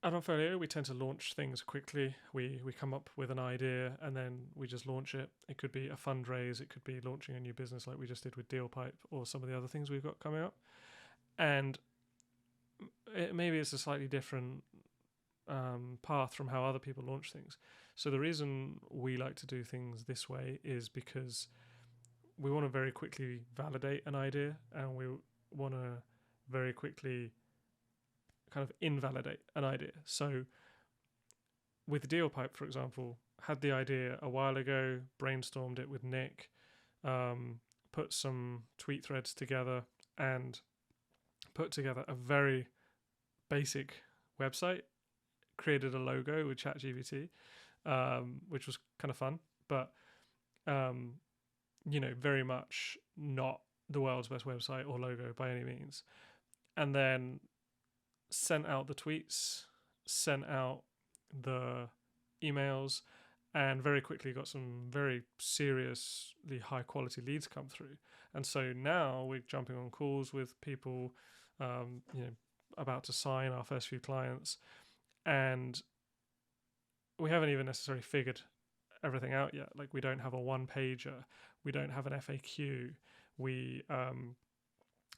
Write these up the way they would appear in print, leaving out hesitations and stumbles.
At Onfolio, we tend to launch things quickly. We come up with an idea and then we just launch it. It could be a fundraise, it could be launching a new business like we just did with DealPipe, or some of the other things we've got coming up. And maybe it's a slightly different path from how other people launch things. So the reason we like to do things this way is because we want to very quickly validate an idea, and we want to very quickly kind of invalidate an idea. So with DealPipe, for example, had the idea a while ago, brainstormed it with Nick, put some tweet threads together, and put together a very basic website. Created a logo with ChatGPT, which was kind of fun, but um, very much not the world's best website or logo by any means. And then sent out the tweets, sent out the emails, and very quickly got some very seriously high quality leads come through. And so now we're jumping on calls with people, about to sign our first few clients, and we haven't even necessarily figured everything out yet. Like, we don't have a one pager, we don't have an FAQ, we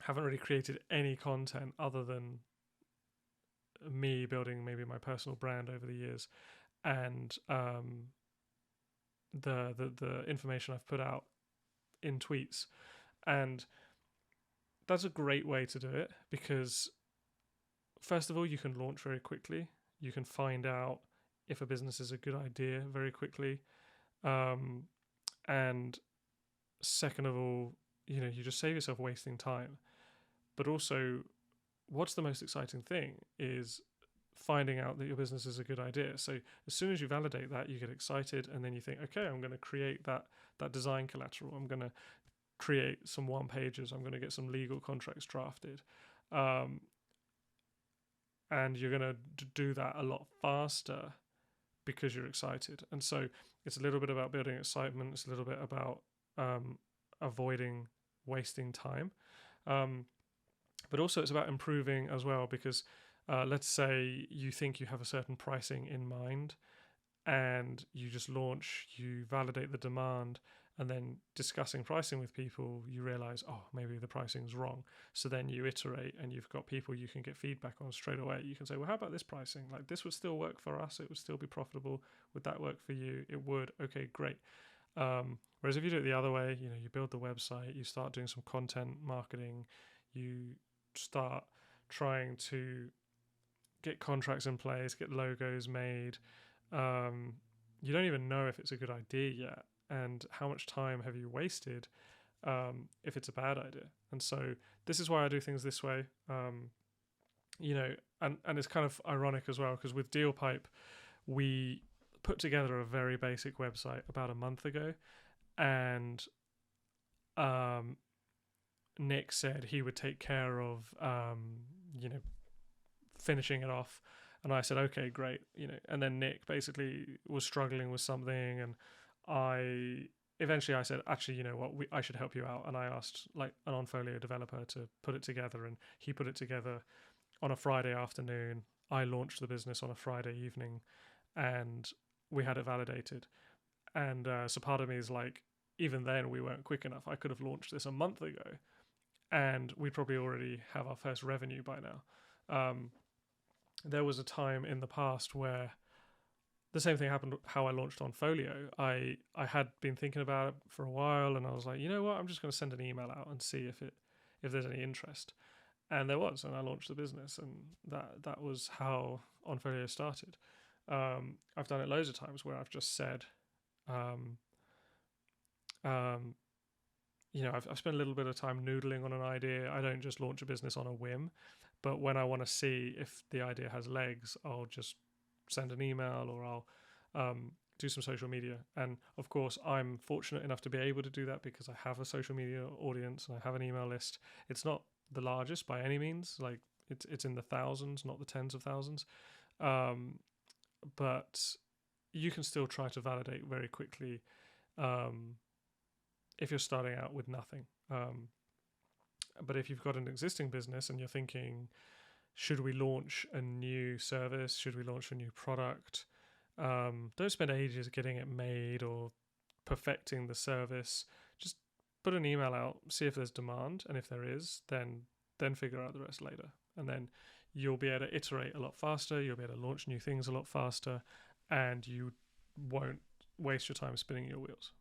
haven't really created any content other than me building maybe my personal brand over the years, and the information I've put out in tweets. And that's a great way to do it because, first of all, you can launch very quickly. You can find out if a business is a good idea very quickly. And second of all, you just save yourself wasting time. But also, what's the most exciting thing is finding out that your business is a good idea. So as soon as you validate that, you get excited, and then you think, okay, I'm going to create that design collateral. I'm going to create some one pages. I'm going to get some legal contracts drafted. And you're going to do that a lot faster because you're excited. And so it's a little bit about building excitement. It's a little bit about avoiding wasting time. But also it's about improving as well, because let's say you think you have a certain pricing in mind and you just launch, you validate the demand, and then discussing pricing with people, you realize, oh, maybe the pricing's wrong. So then you iterate, and you've got people you can get feedback on straight away. You can say, well, how about this pricing? Like, this would still work for us. It would still be profitable. Would that work for you? It would. Okay, great. Whereas if you do it the other way, you build the website, you start doing some content marketing, you start trying to get contracts in place, get logos made. You don't even know if it's a good idea yet, and how much time have you wasted if it's a bad idea. And so this is why I do things this way. And it's kind of ironic as well, because with DealPipe, we put together a very basic website about a month ago, and Nick said he would take care of finishing it off, and I said, okay, great. And then Nick basically was struggling with something, and I said, actually, you know what, I should help you out. And I asked like an Onfolio developer to put it together, and he put it together on a Friday afternoon. I launched the business on a Friday evening, and we had it validated. And so part of me is like, even then we weren't quick enough. I could have launched this a month ago, and we'd probably already have our first revenue by now. There was a time in the past where the same thing happened how I launched Onfolio. I had been thinking about it for a while, and I was like, you know what, I'm just going to send an email out and see if there's any interest. And there was, and I launched the business, and that was how Onfolio started. I've done it loads of times where I've just said, I've spent a little bit of time noodling on an idea. I don't just launch a business on a whim, but when I want to see if the idea has legs, I'll just send an email, or I'll do some social media. And of course, I'm fortunate enough to be able to do that because I have a social media audience and I have an email list. It's not the largest by any means. Like, it's in the thousands, not the tens of thousands. But you can still try to validate very quickly if you're starting out with nothing. But if you've got an existing business and you're thinking, should we launch a new service? Should we launch a new product? Don't spend ages getting it made or perfecting the service. Just put an email out, see if there's demand, and if there is, then figure out the rest later. And then you'll be able to iterate a lot faster. You'll be able to launch new things a lot faster, and you won't waste your time spinning your wheels.